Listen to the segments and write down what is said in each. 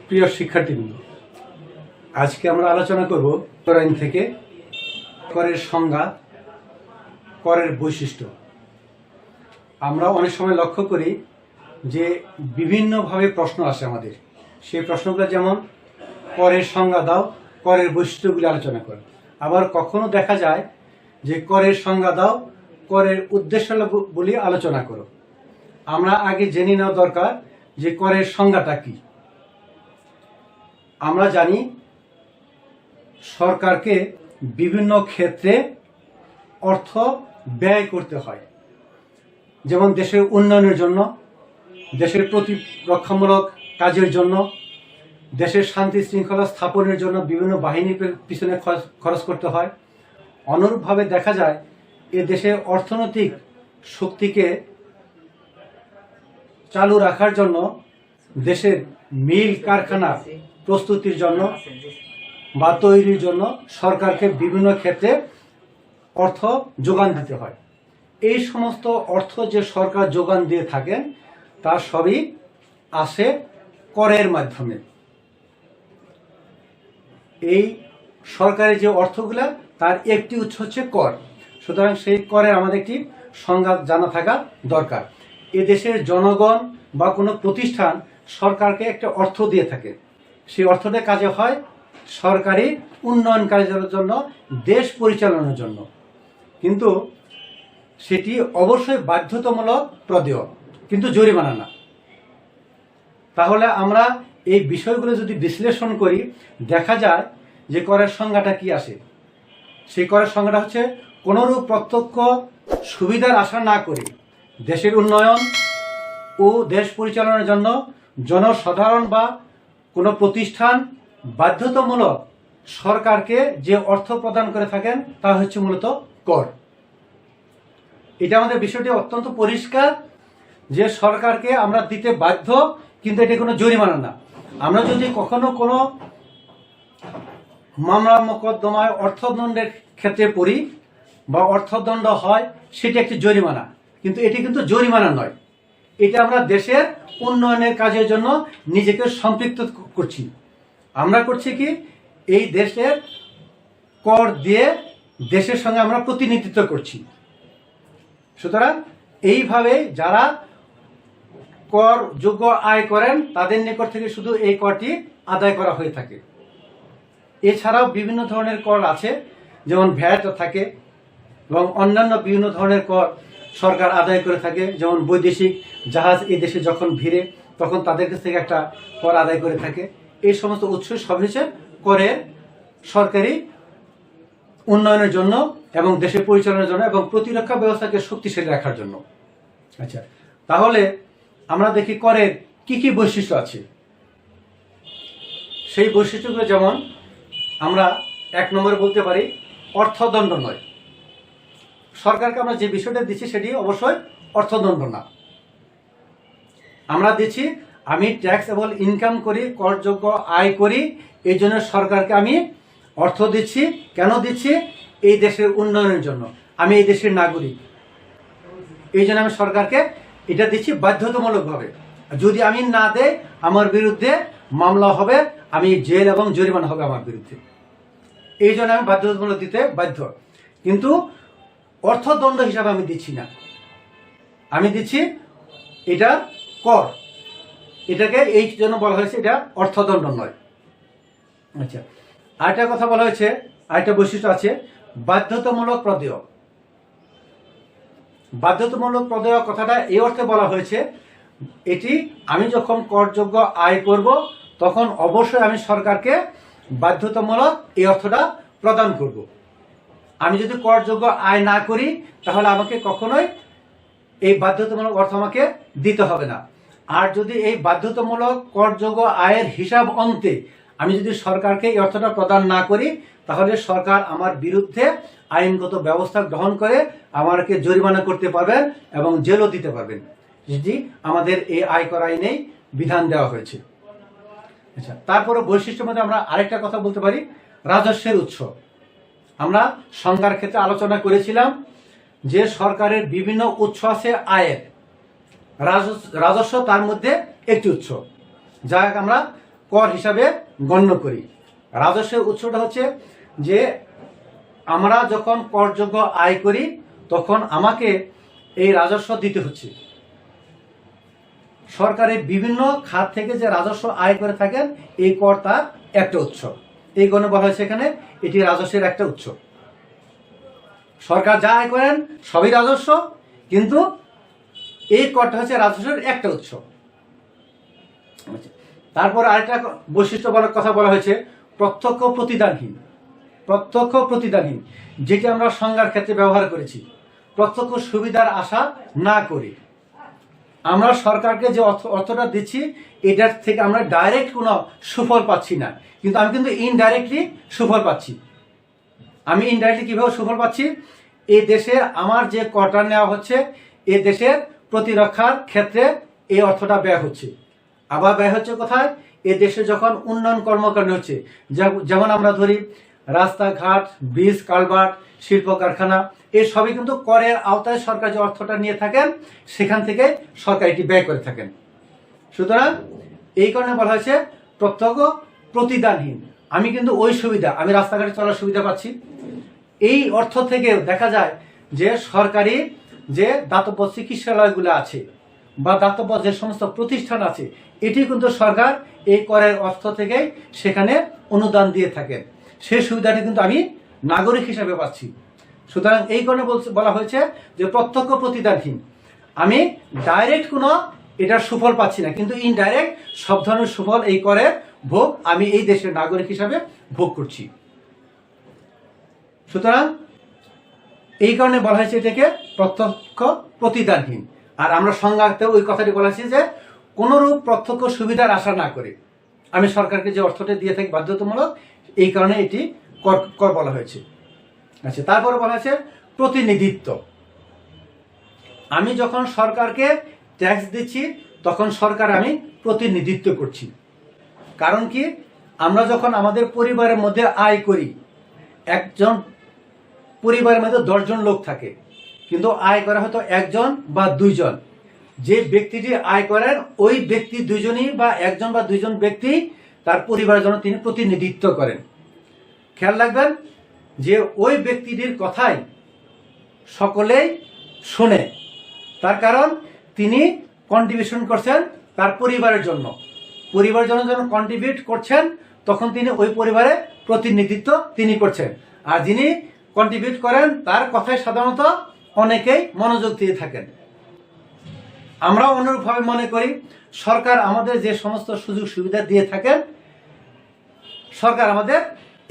প্রিয় শিক্ষার্থীবৃন্দ, আজকে আমরা আলোচনা করব আইন থেকে করের সংজ্ঞা, করের বৈশিষ্ট্য। আমরা অনেক সময় লক্ষ্য করি যে বিভিন্নভাবে প্রশ্ন আসে আমাদের। সেই প্রশ্নগুলো যেমন করের সংজ্ঞা দাও, করের বৈশিষ্ট্যগুলি আলোচনা করো। আবার কখনো দেখা যায় যে করের সংজ্ঞা দাও, করের উদ্দেশ্যাবলী আলোচনা করো। আমরা আগে জেনে নেওয়া দরকার যে করের সংজ্ঞাটা কি। আমরা জানি সরকারকে বিভিন্ন ক্ষেত্রে অর্থ ব্যয় করতে হয়, যেমন দেশের উন্নয়নের জন্য, দেশের প্রতিরক্ষামূলক কাজের জন্য, দেশের শান্তি শৃঙ্খলা স্থাপনের জন্য বিভিন্ন বাহিনীর পিছনে খরচ করতে হয়। অনুরূপভাবে দেখা যায় এ দেশের অর্থনৈতিক শক্তিকে চালু রাখার জন্য, দেশের মিল কারখানা প্রস্তুতির জন্য বা তৈরির জন্য সরকারকে বিভিন্ন ক্ষেত্রে অর্থ যোগান দিতে হয়। এই সমস্ত অর্থ যে সরকার যোগান দিয়ে থাকেন তার সবই আসে করের মাধ্যমে। এই সরকারের যে অর্থগুলা তার একটি উৎস হচ্ছে কর। সুতরাং সেই করের আমাদের একটি সংজ্ঞা জানা থাকা দরকার। এ দেশের জনগণ বা কোনো প্রতিষ্ঠান সরকারকে একটা অর্থ দিয়ে থাকে। সেই অর্থটা কাজে হয় সরকারি উন্নয়ন কাজের জন্য, দেশ পরিচালনার জন্য, কিন্তু সেটি অবশ্যই বাধ্যতামূলক প্রদেয়, কিন্তু জরিমানা না। তাহলে আমরা এই বিষয়গুলো যদি বিশ্লেষণ করি, দেখা যায় যে করের সংজ্ঞাটা কি আসে। সেই করের সংজ্ঞাটা হচ্ছে কোনরূপ প্রত্যক্ষ সুবিধার আশা না করে দেশের উন্নয়ন ও দেশ পরিচালনার জন্য জনসাধারণ বা কোনো প্রতিষ্ঠান বাধ্যতামূলক সরকারকে যে অর্থ প্রদান করে থাকেন তা হচ্ছে মূলত কর। এটা আমাদের বিষয়টি অত্যন্ত পরিষ্কার যে সরকারকে আমরা দিতে বাধ্য, কিন্তু এটা কোনো জরিমানা না। আমরা যদি কখনো কোনো মামলা মোকদ্দমায় অর্থদণ্ডের ক্ষেত্রে পড়ি বা অর্থদণ্ড হয়, সেটি একটি জরিমানা, কিন্তু এটি কিন্তু জরিমানা নয়। এটা আমরা দেশের উন্নয়নের কাজের জন্য নিজেকে সম্পৃক্ত করছি। আমরা করছি কি, এই দেশের কর দিয়ে দেশের সঙ্গে আমরা প্রতিনিধিত্ব করছি। সুতরাং এইভাবে যারা কর যোগ্য আয় করেন তাদের নিকট থেকে শুধু এই করটি আদায় করা হয়ে থাকে। এছাড়াও বিভিন্ন ধরনের কর আছে, যেমন ভ্যাট থাকে এবং অন্যান্য বিভিন্ন ধরনের কর সরকার আদায় করে থাকে। যেমন বৈদেশিক জাহাজ এই দেশে যখন ভিড়ে তখন তাদের কাছ থেকে একটা কর আদায় করে থাকে। এই সমস্ত উৎস সব হচ্ছে করের সরকারি উন্নয়নের জন্য এবং দেশের পরিচালনার জন্য এবং প্রতিরক্ষা ব্যবস্থাকে শক্তিশালী রাখার জন্য। আচ্ছা, তাহলে আমরা দেখি করের কি কি বৈশিষ্ট্য আছে। সেই বৈশিষ্ট্যগুলো যেমন আমরা এক নম্বরে বলতে পারি অর্থদণ্ড নয়। সরকারকে আমরা যে বিষয়টা দিচ্ছি সেটি অবশ্যই অর্থদণ্ড না। আমরা দিচ্ছি আমি ট্যাক্সেবল ইনকাম করি, করযোগ্য আয় করি, এই জন্য সরকারকে আমি অর্থ দিচ্ছি। কেন দিচ্ছি? এই দেশের উন্নয়নের জন্য। আমি এই দেশের নাগরিক, এই জন্য আমি সরকারকে এটা দিচ্ছি বাধ্যতামূলকভাবে। যদি আমি না দেই আমার বিরুদ্ধে মামলা হবে, আমি জেল এবং জরিমানা হবে আমার বিরুদ্ধে। এই জন্য আমি বাধ্যতামূলক দিতে বাধ্য, কিন্তু অর্থদণ্ড হিসাবে আমি দিচ্ছি না। আমি দিচ্ছি এটা কর, এটাকে এই জন্য বলা হয়েছে এটা অর্থদণ্ড নয়। আচ্ছা, আরেকটা কথা বলা হয়েছে, আরেকটা বৈশিষ্ট্য আছে বাধ্যতামূলক প্রদেয়। বাধ্যতামূলক প্রদেয় কথাটা এই অর্থে বলা হয়েছে, এটি আমি যখন করযোগ্য আয় করব তখন অবশ্যই আমি সরকারকে বাধ্যতামূলক এই অর্থটা প্রদান করব। আমি যদি করযোগ্য আয় না করি তাহলে আমাকে কখনোই এই বাধ্যতামূলক অর্থ আমাকে দিতে হবে না। আর যদি এই বাধ্যতামূলক করযোগ্য আয়ের হিসাব অন্তে আমি যদি সরকারকে এই অর্থটা প্রদান না করি তাহলে সরকার আমার বিরুদ্ধে আইনগত ব্যবস্থা গ্রহণ করে আমাকে জরিমানা করতে পারবেন এবং জেলও দিতে পারবেন, যেটি আমাদের এই আয়কর আইনেই বিধান দেওয়া হয়েছে। আচ্ছা, তারপরে বৈশিষ্ট্যের মধ্যে আমরা আরেকটা কথা বলতে পারি রাজস্বের উৎস। আমরা সংজ্ঞার ক্ষেত্রে আলোচনা করেছিলাম যে সরকারের বিভিন্ন উৎস আছে আয়ের, রাজস্ব তার মধ্যে একটি উৎস, যা আমরা কর হিসাবে গণ্য করি। রাজস্বের উৎসটা হচ্ছে যে আমরা যখন করযোগ্য আয় করি তখন আমাকে এই রাজস্ব দিতে হচ্ছে। সরকারের বিভিন্ন খাত থেকে যে রাজস্ব আয় করে থাকেন এই কর তার একটা উৎস। এই কারণে বলা হয়েছে এখানে এটি রাজস্বের একটা উৎস। সরকার যা আয় করেন সবই রাজস্ব, কিন্তু এই করটা হচ্ছে রাজস্বের একটা উৎস। তারপর আরেকটা বৈশিষ্ট্য বলার কথা বলা হয়েছে প্রত্যক্ষ প্রতিদানহীন। প্রত্যক্ষ প্রতিদানহীন যেটি আমরা সংজ্ঞার ক্ষেত্রে ব্যবহার করেছি, প্রত্যক্ষ সুবিধার আশা না করে। আমরা সরকারকে যে অর্থটা দিচ্ছি এটার থেকে আমরা ডাইরেক্ট কোনো সুফল পাচ্ছি না, কিন্তু আমি কিন্তু ইনডাইরেক্টলি সুফল পাচ্ছি। আমি ইনডাইরেক্টলি কিভাবে সুফল পাচ্ছি? এই দেশের আমার যে করটা নেওয়া হচ্ছে এ দেশের প্রতিরক্ষার ক্ষেত্রে এই অর্থটা ব্যয় হচ্ছে। আবার ব্যয় হচ্ছে কোথায়? এ দেশে যখন উন্নয়ন কর্মকাণ্ড হচ্ছে, যেমন আমরা ধরি রাস্তাঘাট, ব্রিজ, কালভার্ট, শিল্প কারখানা, এই সবই কিন্তু করের আওতায় সরকার যে অর্থটা নিয়ে থাকেন সেখান থেকে সরকার এটি ব্যয় করে থাকেন। সুতরাং এই কারণে বলা হয়েছে প্রত্যক্ষ প্রতিদানহীন। আমি কিন্তু ওই সুবিধা, আমি রাস্তাঘাটে চলার সুবিধা পাচ্ছি। এই অর্থ থেকে দেখা যায় যে সরকারি যে দাতব্য চিকিৎসালয়গুলো আছে বা দাতব্য যে সমস্ত প্রতিষ্ঠান আছে এটি কিন্তু সরকার এই করের অর্থ থেকে সেখানে অনুদান দিয়ে থাকেন। সেই সুবিধাটি কিন্তু আমি নাগরিক হিসেবে পাচ্ছি। সুতরাং এই কারণে বলা হয়েছে যে প্রত্যক্ষ প্রতিদানহীন। আমি ডাইরেক্ট কোনো এটার সুফল পাচ্ছি না, কিন্তু ইনডাইরেক্ট সব ধরনের সুফল এই করের ভোগ আমি এই দেশের নাগরিক হিসাবে ভোগ করছি। সুতরাং এই কারণে বলা হয়েছে এটাকে প্রত্যক্ষ প্রতিদানহীন। আর আমরা সংজ্ঞাতেও ওই কথাটি বলা হয়েছে যে কোনরূপ প্রত্যক্ষ সুবিধার আশা না করে আমি সরকারকে যে অর্থটা দিয়ে থাকি বাধ্যতামূলক, এই কারণে এটি কর বলা হয়েছে। আচ্ছা, তারপরে বলা হয়েছে প্রতিনিধিত্ব। আমি যখন সরকারকে ট্যাক্স দিচ্ছি তখন সরকার আমি প্রতিনিধিত্ব করছি। কারণ কি? আমরা যখন আমাদের পরিবারের মধ্যে আয় করি, একজন পরিবারের মধ্যে 10 জন লোক থাকে, কিন্তু আয় করা হয়তো একজন বা দুইজন। যে ব্যক্তিটি আয় করেন ওই ব্যক্তি দুইজনই বা একজন বা দুইজন ব্যক্তি তার পরিবারের জন্য তিনি প্রতিনিধিত্ব করেন। খেয়াল রাখবেন যে ওই ব্যক্তিটির কথাই সকলেই শুনে, তার কারণ তিনি কন্ট্রিবিউশন করছেন তার পরিবারের জন্য। পরিবারের জন্য যখন কন্ট্রিবিউট করছেন তখন তিনি ওই পরিবারে প্রতিনিধিত্ব তিনি করছেন। আর যিনি কন্ট্রিবিউট করেন তার কথায় সাধারণত অনেকেই মনোযোগ দিয়ে থাকেন। আমরাও অনুরূপভাবে মনে করি সরকার আমাদের যে সমস্ত সুযোগ সুবিধা দিয়ে থাকেন, সরকার আমাদের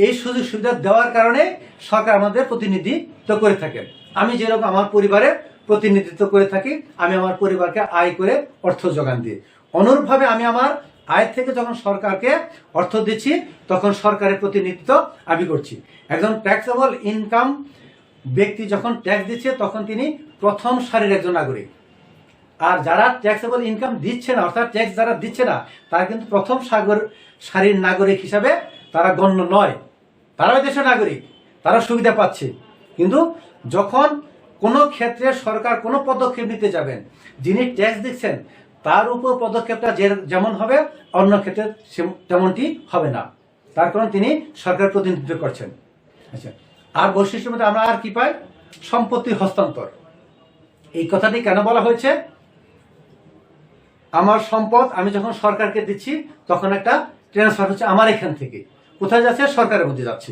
এই সুযোগ সুবিধা দেওয়ার কারণে সরকার আমাদের প্রতিনিধিত্ব করে থাকেন। আমি যেরকম আমার পরিবারে প্রতিনিধিত্ব করে থাকি, আমি আমার পরিবারকে আয় করে অর্থ যোগান দিই। অনুরূপভাবে আমি আমার আয় থেকে যখন সরকারকে অর্থ দিচ্ছি তখন সরকারের প্রতিনিধিত্ব আমি করছি। একজন ট্যাক্সেবল ইনকাম ব্যক্তি যখন ট্যাক্স দিচ্ছে তখন তিনি প্রথম সারির একজন নাগরিক। আর যারা ট্যাক্সেবল ইনকাম দিচ্ছে না, অর্থাৎ ট্যাক্স যারা দিচ্ছে না, তারা কিন্তু প্রথম সারির নাগরিক হিসাবে তারা গণ্য নয়। তারাও দেশের নাগরিক, তারা সুবিধা পাচ্ছে। কিন্তু যখন কোনো ক্ষেত্রে সরকার কোনো পদক্ষেপ নিতে যাবেন, যিনি ট্যাক্স দিচ্ছেন তার উপর পদক্ষেপটা যেমন হবে অন্য ক্ষেত্রে তেমনটি হবে না, তার কারণ তিনি সরকার প্রতিনিধিত্ব করছেন। আচ্ছা, আর বৈশিষ্ট্যের মধ্যে আমরা আর কি পাই? সম্পত্তি হস্তান্তর। এই কথাটি কেন বলা হয়েছে? আমার সম্পদ আমি যখন সরকারকে দিচ্ছি তখন একটা ট্রান্সফার হচ্ছে আমার এখান থেকে কোথায় যাচ্ছে? সরকারের মধ্যে যাচ্ছে।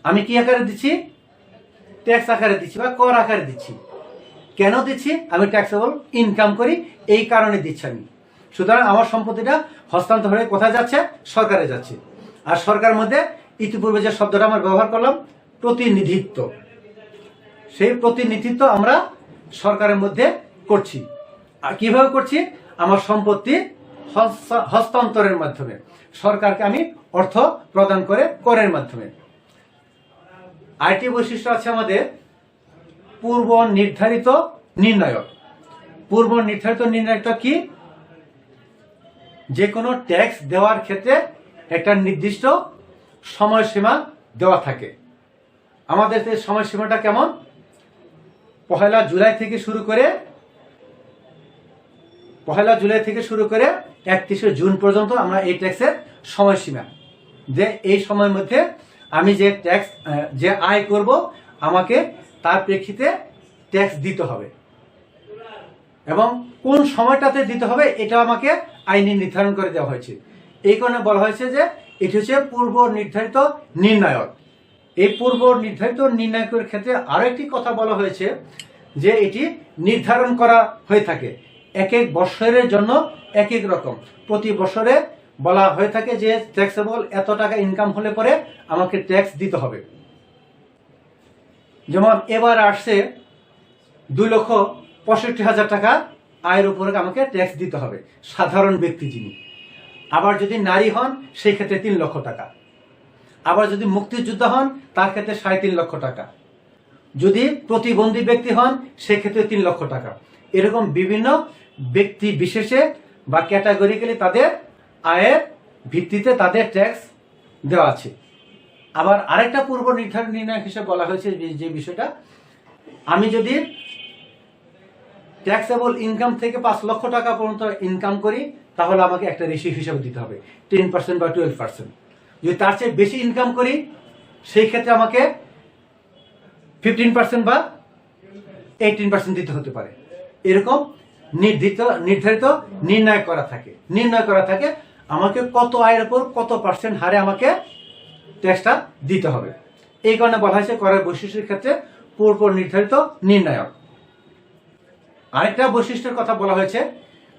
আমি কি আকারে দিচ্ছি? ট্যাক্স আকারে দিচ্ছি বা কর আকারে দিচ্ছি। কেন দিচ্ছি? আমি ট্যাক্সেবল ইনকাম করি, এই কারণে দিচ্ছি আমি। সুতরাং আমার সম্পত্তিটা হস্তান্তর হয়ে কোথায় যাচ্ছে? সরকারে যাচ্ছে। আর সরকারের মধ্যে ইতিপূর্বে যে শব্দটা আমরা ব্যবহার করলাম প্রতিনিধিত্ব, সেই প্রতিনিধিত্ব আমরা সরকারের মধ্যে করছি। আর কিভাবে করছি? আমার সম্পত্তি হস্তান্তরের মাধ্যমে, সরকারকে আমি অর্থ প্রদান করে করের মাধ্যমে। আরেকটি বৈশিষ্ট্য আছে আমাদের পূর্ব নির্ধারিত নির্ণায়ক। পূর্ব নির্ধারিত নির্ণায়কটা কি? যে কোনো ট্যাক্স দেওয়ার ক্ষেত্রে একটা নির্দিষ্ট সময়সীমা দেওয়া থাকে। আমাদের সময়সীমাটা কেমন? 1 জুলাই থেকে শুরু করে 31 জুন পর্যন্ত আমরা এই ট্যাক্সের সময়সীমা, যে এই সময়ের মধ্যে আমি যে ট্যাক্স যে আয় করব আমাকে তার প্রেক্ষিতে ট্যাক্স দিতে হবে, এবং কোন সময়টাতে দিতে হবে এটা আমাকে আইনে নির্ধারণ করে দেওয়া হয়েছে। এই কারণে বলা হয়েছে যে এটি হচ্ছে পূর্ব নির্ধারিত নির্ণায়ক। এই পূর্ব নির্ধারিত নির্ণায়কের ক্ষেত্রে আরো একটি কথা বলা হয়েছে যে এটি নির্ধারণ করা হয়ে থাকে এক এক বছরের জন্য এক এক রকম। প্রতি বছরে বলা হয়ে থাকে যে ট্যাক্সেবল এত টাকা ইনকাম হলে পরে আমাকে ট্যাক্স দিতে হবে। যেমন এবার আসছে 2,65,000 টাকা আয়ের উপরে আমাকে ট্যাক্স দিতে হবে, সাধারণ ব্যক্তি যিনি। আবার যদি নারী হন সেই ক্ষেত্রে 3 লক্ষ টাকা। আবার যদি মুক্তিযোদ্ধা হন তার ক্ষেত্রে 3.5 লক্ষ টাকা। যদি প্রতিবন্ধী ব্যক্তি হন সেক্ষেত্রে 3 লক্ষ টাকা। এরকম বিভিন্ন ব্যক্তি বিশেষে বা ক্যাটাগরিক্যালি তাদের আয়ের ভিত্তিতে তাদের ট্যাক্স দেওয়া আছে। আবার আরেকটা পূর্ব নির্ধারণ নির্ণয় হিসেবে বলা হয়েছে যে বিষয়টা, আমি যদি ট্যাক্সেবল ইনকাম থেকে 5 লক্ষ টাকা পর্যন্ত ইনকাম করি তাহলে আমাকে একটা রেশিও হিসাবে দিতে হবে 10% বা 12%। যদি তার চেয়ে বেশি ইনকাম করি সেই ক্ষেত্রে আমাকে 15% বা 18% দিতে হতে পারে। এরকম নির্ধারিত নির্ণয় করা থাকে আমাকে কত আয়ের উপর কত পার্সেন্ট হারে আমাকে ট্যাক্সটা দিতে হবে। এই কারণে বলা হয়েছে করের বৈশিষ্ট্যের ক্ষেত্রে পূর্ব নির্ধারিত নির্ণায়ক। আরেকটা বৈশিষ্ট্যের কথা বলা হয়েছে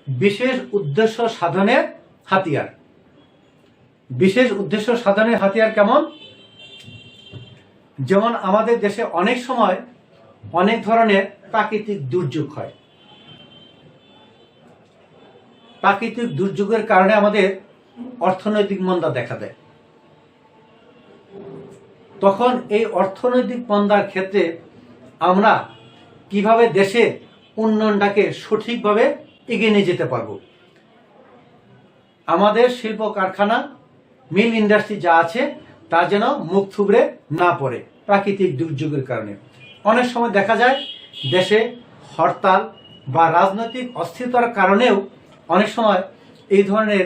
বিশেষ উদ্দেশ্য সাধনের হাতিয়ার। বিশেষ উদ্দেশ্য সাধনের হাতিয়ার কেমন? যেমন আমাদের দেশে অনেক সময় অনেক ধরনের প্রাকৃতিক দুর্যোগ হয়। প্রাকৃতিক দুর্যোগের কারণে আমাদের অর্থনৈতিক মন্দা দেখা দেয়। তখন এই অর্থনৈতিক মন্দার ক্ষেত্রে আমরা কিভাবে দেশের উন্নয়নটাকে সঠিকভাবে এগিয়ে নিয়ে যেতে পারবো, আমাদের শিল্প কারখানা মিল ইন্ডাস্ট্রি যা আছে তা যেন মুখ থুবড়ে না পড়ে প্রাকৃতিক দুর্যোগের কারণে। অনেক সময় দেখা যায় দেশে হরতাল বা রাজনৈতিক অস্থিরতার কারণেও অনেক সময় এই ধরনের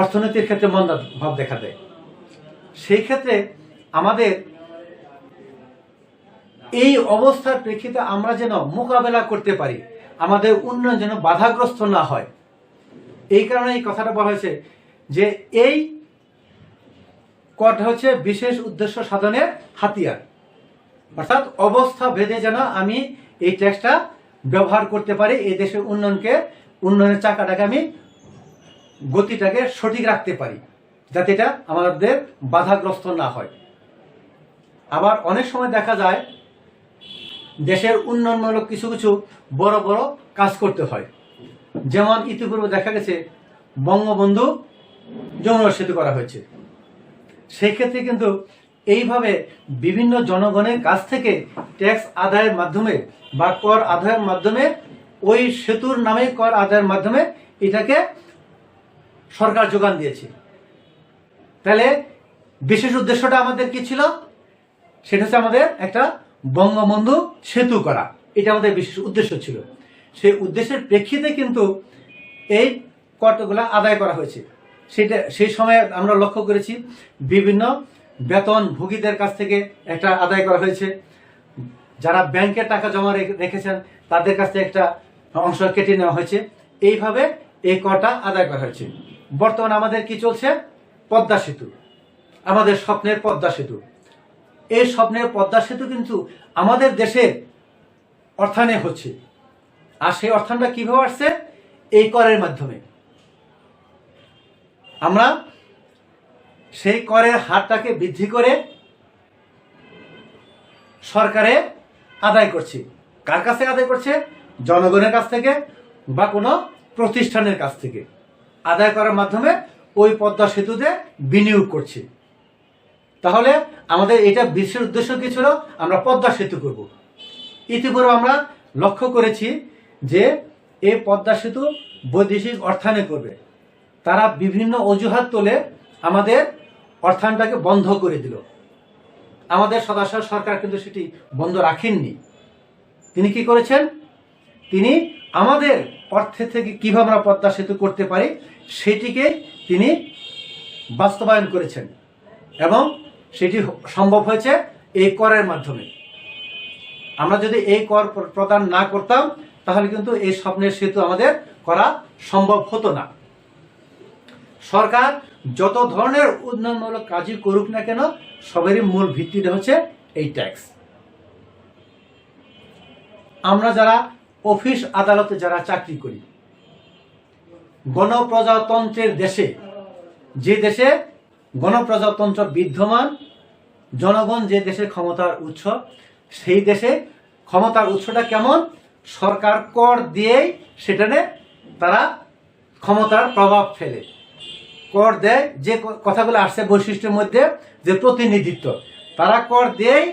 অর্থনীতির ক্ষেত্রে মন্দা ভাব দেখা দেয়। সেই ক্ষেত্রে আমাদের এই অবস্থার প্রেক্ষিতে আমরা যেন মোকাবেলা করতে পারি, আমাদের উন্নয়ন যেন বাধাগ্রস্ত না হয়, এই কারণে এই কথাটা বলা হয়েছে যে এই করটা হচ্ছে বিশেষ উদ্দেশ্য সাধনের হাতিয়ার। অর্থাৎ অবস্থা ভেদে যেন আমি এই ট্যাক্সটা ব্যবহার করতে পারি এই দেশের উন্নয়নের চাকাটাকে আমি গতিটাকে সঠিক রাখতে পারি, যাতে এটা আমাদের বাধাগ্রস্ত না হয়। আবার অনেক সময় দেখা যায় দেশের উন্নয়নমূলক কিছু কিছু বড় বড় কাজ করতে হয়। যেমন ইতিপূর্বে দেখা গেছে বঙ্গবন্ধু যমুনা সেতু করা হয়েছে। সেই ক্ষেত্রে কিন্তু এইভাবে বিভিন্ন জনগণের কাছ থেকে ট্যাক্স আদায়ের মাধ্যমে বা কর আদায়ের মাধ্যমে ওই সেতুর নামে কর আদায়ের মাধ্যমে এটাকে সরকার যোগান দিয়েছে। তাহলে বিশেষ উদ্দেশ্যটা আমাদের কি ছিল? সেটা হচ্ছে আমাদের একটা বঙ্গবন্ধু সেতু করা, এটা আমাদের বিশেষ উদ্দেশ্য ছিল। সেই উদ্দেশ্যের প্রেক্ষিতে কিন্তু এই করগুলা আদায় করা হয়েছে। সেই সময় আমরা লক্ষ্য করেছি বিভিন্ন বেতন ভোগীদের কাছ থেকে একটা আদায় করা হয়েছে, যারা ব্যাংকে টাকা জমা রেখেছেন তাদের কাছ থেকে একটা অংশ কেটে নেওয়া হয়েছে। এইভাবে এই করটা আদায় করা হয়েছে। বর্তমানে আমাদের কি চলছে? পদ্মা সেতু, আমাদের স্বপ্নের পদ্মা সেতু। এই স্বপ্নের পদ্মা সেতু কিন্তু আমাদের দেশের অর্থায়নে হচ্ছে। আর সেই অর্থায়নটা কিভাবে আসছে? এই করের মাধ্যমে। আমরা সেই করের হারটাকে বৃদ্ধি করে সরকারে আদায় করছি। কার কাছে আদায় করছে? জনগণের কাছ থেকে বা কোনো প্রতিষ্ঠানের কাছ থেকে আদায় করার মাধ্যমে ওই পদ্মা সেতুতে বিনিয়োগ করছি। তাহলে আমাদের এটা বিশেষ উদ্দেশ্য কি ছিল? আমরা পদ্মা সেতু করব। ইতিপূর্বে আমরা লক্ষ্য করেছি যে এই পদ্মা সেতু বৈদেশিক অর্থায়নে করবে। তারা বিভিন্ন অজুহাত তোলে আমাদের অর্থায়নটাকে বন্ধ করে দিল। আমাদের সদস্য সরকার কিন্তু সেটি বন্ধ রাখেননি। তিনি কি করেছেন? তিনি আমাদের অর্থে থেকে কিভাবে আমরা পদ্মা সেতু করতে পারি সেটিকে তিনি বাস্তবায়ন করেছেন এবং সেটি সম্ভব হয়েছে এই করের মাধ্যমে। আমরা যদি এই কর প্রদান না করতাম তাহলে কিন্তু এই স্বপ্নের সেতু আমাদের করা সম্ভব হতো না। সরকার যত ধরনের উন্নয়নমূলক কাজই করুক না কেন, সবেরই মূল ভিত্তিটা হচ্ছে এই ট্যাক্স। আমরা যারা অফিস আদালতে যারা চাকরি করি, গণপ্রজাতন্ত্রের দেশে, যে দেশে গণপ্রজাতন্ত্র বিদ্যমান, জনগণ যে দেশে ক্ষমতার উৎস, সেই দেশে ক্ষমতার উৎসটা কেমন? সরকার কর দিয়েই সেখানে তারা ক্ষমতার প্রভাব ফেলে। কর দেয়, যে কথাগুলো আসছে বৈশিষ্ট্যের মধ্যে, যে প্রতিনিধিত্ব, তারা কর দিয়েই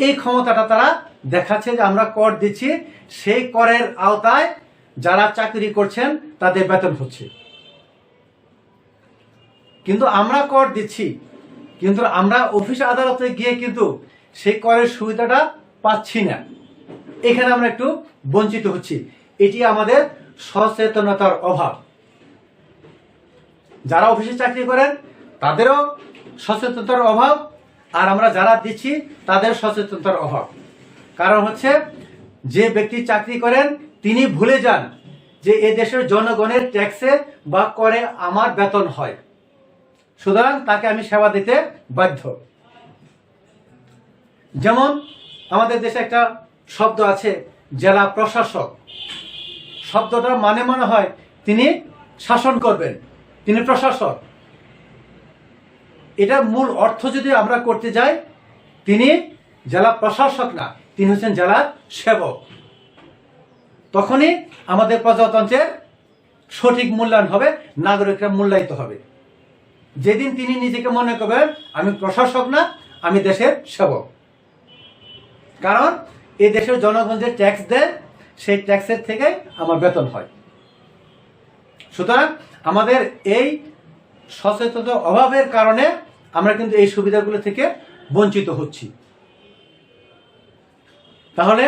এই ক্ষমতাটা তারা দেখাচ্ছে যে আমরা কর দিচ্ছি, সেই করের আওতায় যারা চাকরি করছেন তাদের বেতন হচ্ছে। কিন্তু আমরা কর দিচ্ছি, কিন্তু আমরা অফিস আদালতে গিয়ে কিন্তু সেই করের সুবিধাটা পাচ্ছি না। এখানে আমরা একটু বঞ্চিত হচ্ছি। এটি আমাদের সচেতনতার অভাব। যারা অফিসে চাকরি করেন তাদেরও সচেতনতার অভাব, আর আমরা যারা দিচ্ছি তাদের সচেতনতার অভাব। কারণ হচ্ছে, যে ব্যক্তি চাকরি করেন তিনি ভুলে যান যে এ দেশের জনগণের ট্যাক্সে বা করে আমার বেতন হয়, সুতরাং তাকে আমি সেবা দিতে বাধ্য। যেমন আমাদের দেশে একটা শব্দ আছে, জেলা প্রশাসক। শব্দটা মানে মনে হয় তিনি শাসন করবেন, তিনি প্রশাসক। এটা মূল অর্থ যদি আমরা করতে যাই, তিনি জেলা প্রশাসক না, তিনি হচ্ছেন জেলার সেবক। তখনই আমাদের প্রজাতন্ত্রের সঠিক মূল্যায়ন হবে, নাগরিকরা মূল্যায়িত হবে। যেদিন তিনি নিজেকে মনে করবেন আমি প্রশাসক না, আমি দেশের সেবক। কারণ এই দেশের জনগণ যে ট্যাক্স দেয়, সেই ট্যাক্সের থেকে আমার বেতন হয়। সুতরাং আমাদের এই সচেতনতার অভাবের কারণে আমরা কিন্তু এই সুবিধাগুলো থেকে বঞ্চিত হচ্ছি। তাহলে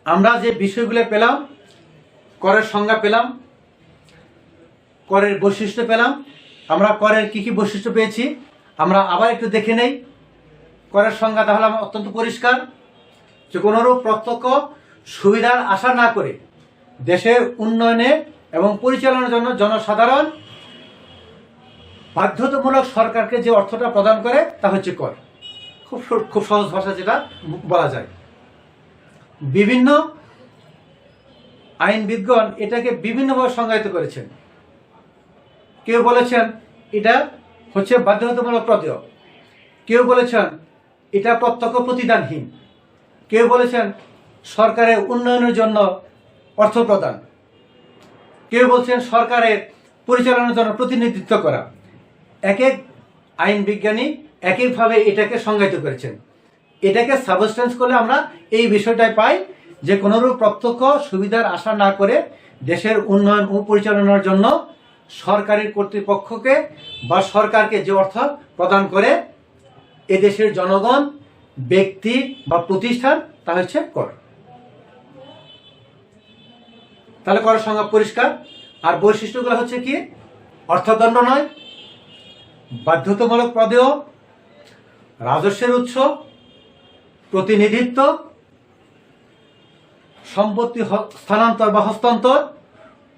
আমরা যে বিষয়গুলো পেলাম, করের সংজ্ঞা পেলাম, করের বৈশিষ্ট্য পেলাম, আমরা করের কি কি বৈশিষ্ট্য পেয়েছি আমরা আবার একটু দেখে নেই। করের সংজ্ঞা তাহলে আমার অত্যন্ত পরিষ্কার, যে কোনোরূপ প্রত্যক্ষ সুবিধার আশা না করে দেশের উন্নয়নে এবং পরিচালনার জন্য জনসাধারণ বাধ্যতামূলক সরকারকে যে অর্থটা প্রদান করে তা হচ্ছে কর। খুব সহজ ভাষা যেটা বলা যায়। বিভিন্ন আইনবিদগণ এটাকে বিভিন্নভাবে সংজ্ঞায়িত করেছেন। কেউ বলেছেন এটা হচ্ছে বাধ্যতামূলক প্রদেয়, কেউ বলেছেন এটা প্রত্যক্ষ প্রতিদানহীন, কেউ বলেছেন সরকারের উন্নয়নের জন্য অর্থ প্রদান, কেউ বলছেন সরকারের পরিচালনার জন্য প্রতিনিধিত্ব করা। এক এক আইন বিজ্ঞানী এক একভাবে এটাকে সংজ্ঞায়িত করেছেন। এটাকে সাবস্টেন্স করলে আমরা এই বিষয়টাই পাই যে কোনোরূপ প্রত্যক্ষ সুবিধার আশা না করে দেশের উন্নয়ন ও পরিচালনার জন্য সরকারি কর্তৃপক্ষকে বা সরকারকে যে অর্থ প্রদান করে এদেশের জনগণ, ব্যক্তি বা প্রতিষ্ঠান, তা হচ্ছে কর। তাহলে করের সংজ্ঞা পরিষ্কার। আর বৈশিষ্ট্যগুলো হচ্ছে কি? অর্থদণ্ড নয়, বাধ্যতামূলক প্রদেয়, রাজস্বের উৎস, প্রতিনিধিত্ব, সম্পত্তি স্থানান্তর বা হস্তান্তর,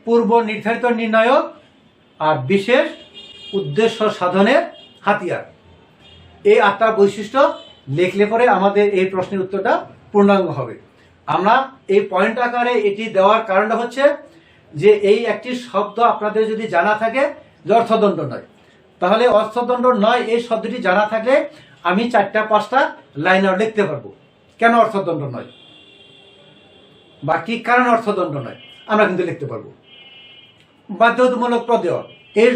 পূর্ব নির্ধারিত নির্ণায়ক, আর বিশেষ উদ্দেশ্য সাধনের হাতিয়ার। এই 8টা বৈশিষ্ট্য লিখলে পরে আমাদের এই প্রশ্নের উত্তরটা পূর্ণাঙ্গ হবে। আমরা এই পয়েন্ট আকারে এটি দেওয়ার কারণটা হচ্ছে যে এই একটি শব্দ আপনাদের যদি জানা থাকে যে অর্থদণ্ড নয়, তাহলে অর্থদণ্ড নয় এই শব্দটি জানা থাকলে আমি 4-5টা লাইনার লিখতে পারবো কেন অর্থদণ্ড নয় বা কি কারণ অর্থদণ্ড নয়, আমরা কিন্তু লিখতে পারবো। বাধ্যতামূলক প্রদেয় এই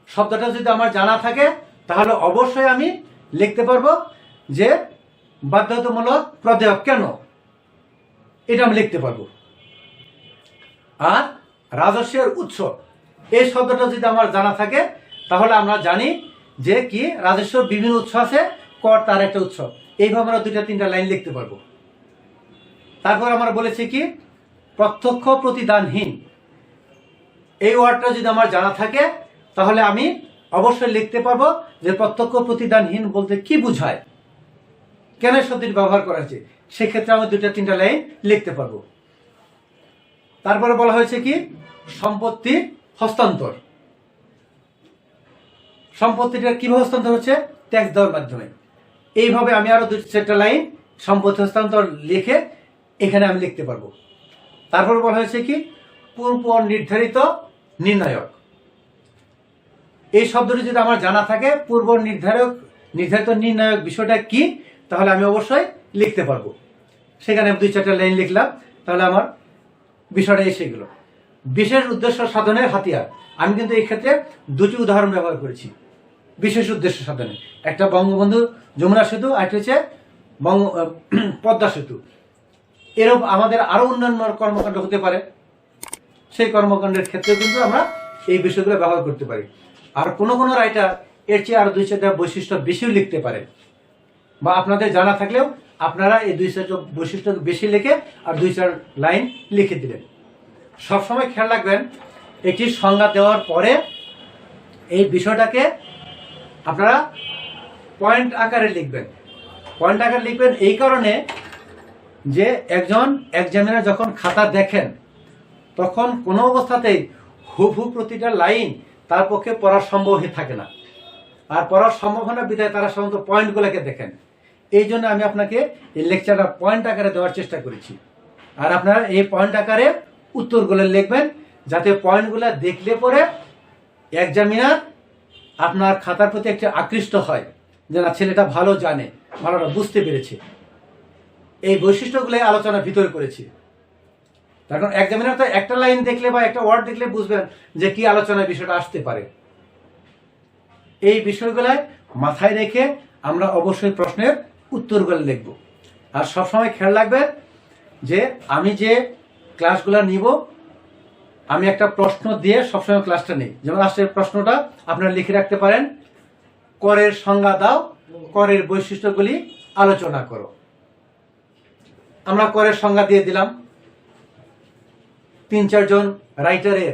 শব্দটা যদি আমার জানা থাকে তাহলে অবশ্যই আমি লিখতে পারবো যে বাধ্যতামূলক প্রদেয় কেন, এটা আমি লিখতে পারবো। আর রাজস্বের উৎস এই শব্দটা যদি আমার জানা থাকে তাহলে আমরা জানি যে কি রাজস্বের বিভিন্ন উৎস আছে, কর তার একটা উৎস। এইভাবে আমরা 2-3টা লাইন লিখতে পারবো। তারপর আমরা বলেছি কি প্রত্যক্ষ প্রতিদানহীন, এই ওয়ার্ডটা যদি আমার জানা থাকে তাহলে আমি অবশ্যই লিখতে পারবো যে প্রত্যক্ষ প্রতিদানহীন বলতে কি বোঝায়, কেন শব্দটি ব্যবহার করা হয়েছে, সেক্ষেত্রে আমি 2-3টা লাইন লিখতে পারবো। তারপরে বলা হয়েছে কি সম্পত্তি হস্তান্তর। সম্পত্তিটা কিভাবে হস্তান্তর হচ্ছে? ট্যাক্স দেওয়ার মাধ্যমে। এইভাবে আমি আরো 2-4টা লাইন সম্পত্তি হস্তান্তর লিখে এখানে আমি লিখতে পারবো। তারপর বলা হয়েছে কি পূর্ব নির্ধারিত নির্ণায়ক। এই শব্দটি যদি আমার জানা থাকে পূর্ব নির্ধারিত নির্ণায়ক বিষয়টা কি, তাহলে আমি অবশ্যই লিখতে পারবো। সেখানে 2-4টা লাইন লিখলাম, তাহলে আমার বিষয়টা এসে গেল। বিশেষ উদ্দেশ্য সাধনের হাতিয়ার। আমি কিন্তু এই ক্ষেত্রে 2টি উদাহরণ ব্যবহার করেছি বিশেষ উদ্দেশ্য সাধনে। একটা বঙ্গবন্ধু যমুনা সেতু, আর একটা হচ্ছে পদ্মা সেতু। এরকম আমাদের আরো অন্যান্য কর্মকাণ্ড হতে পারে, সেই কর্মকাণ্ডের ক্ষেত্রে কিন্তু আমরা এই বিষয়গুলো ব্যবহার করতে পারি। আর কোনো রাইটার এর চেয়ে আরো 2-4টা বৈশিষ্ট্য বেশিও লিখতে পারে, বা আপনাদের জানা থাকলেও আপনারা এই 2-4টা বৈশিষ্ট্য বেশি লিখে আর 2-4 লাইন লিখে দিলেন। সবসময় খেয়াল রাখবেন একটি সংজ্ঞা দেওয়ার পরে এই বিষয়টাকে আপনারা পয়েন্ট আকারে লিখবেন। পয়েন্ট আকারে লিখবেন এই কারণে যে একজন এক্সামিনার যখন খাতা দেখেন তখন কোনো অবস্থাতেই হুবহু প্রতিটা লাইন তার পক্ষে পড়া সম্ভব হয়ে থাকে না, আর পড়ার সম্ভাবনা বিধায় তারা সাধারণত পয়েন্টগুলোকে দেখেন। এই জন্য আমি আপনাকে এই লেকচারটা পয়েন্ট আকারে দেওয়ার চেষ্টা করেছি, আর আপনারা এই পয়েন্ট আকারে উত্তরগুলো লিখবেন, যাতে পয়েন্টগুলো দেখলে পরে এক্সামিনার আপনার খাতার প্রতি একটি আকৃষ্ট হয়, যে না ছেলেটা ভালো জানে, ভালোটা বুঝতে পেরেছে। এই বৈশিষ্ট্যগুলো আলোচনার ভিতরে করেছি। কারণ এক্সামিনার তো একটা লাইন দেখলে বা একটা ওয়ার্ড দেখলে বুঝবেন যে কি আলোচনার বিষয়টা আসতে পারে। এই বিষয়গুলো মাথায় রেখে আমরা অবশ্যই প্রশ্নের উত্তরগুলো লিখব। আর সবসময় খেয়াল রাখবেন যে আমি যে ক্লাসগুলো নিব আমি একটা প্রশ্ন দিয়ে সবসময় ক্লাসটা নিই। যেমন আসলে প্রশ্নটা আপনারা লিখে রাখতে পারেন, করের সংজ্ঞা দাও, করের বৈশিষ্ট্যগুলি আলোচনা করো। আমরা করের সংজ্ঞা দিয়ে দিলাম, 3-4 জন রাইটারের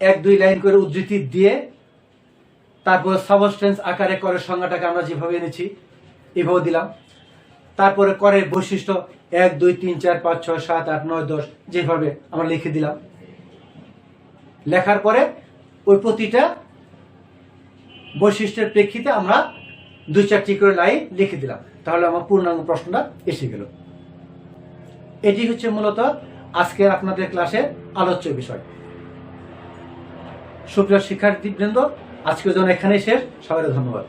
1-2 লাইন করে উদ্ধৃতি দিয়ে তারপর সাবস্টেন্স আকারে করের সংজ্ঞাটাকে আমরা যেভাবে এনেছি এভাবে দিলাম। তারপরে করের বৈশিষ্ট্য 1, 2, 3, 4, 5, 6, 7, 8, 9, 10 যেভাবে আমরা লিখে দিলাম। লেখার পরে ওই প্রতিটা বৈশিষ্ট্যের প্রেক্ষিতে আমরা 2-4টি করে লাইন লিখে দিলাম, তাহলে আমার পূর্ণাঙ্গ প্রশ্নটা এসে গেল। এটি হচ্ছে মূলত আজকের আপনাদের ক্লাসের আলোচ্য বিষয়। সুপ্রিয় শিক্ষার্থীবৃন্দ, আজকের জন্য এখানেই শেষ। সবাই ধন্যবাদ।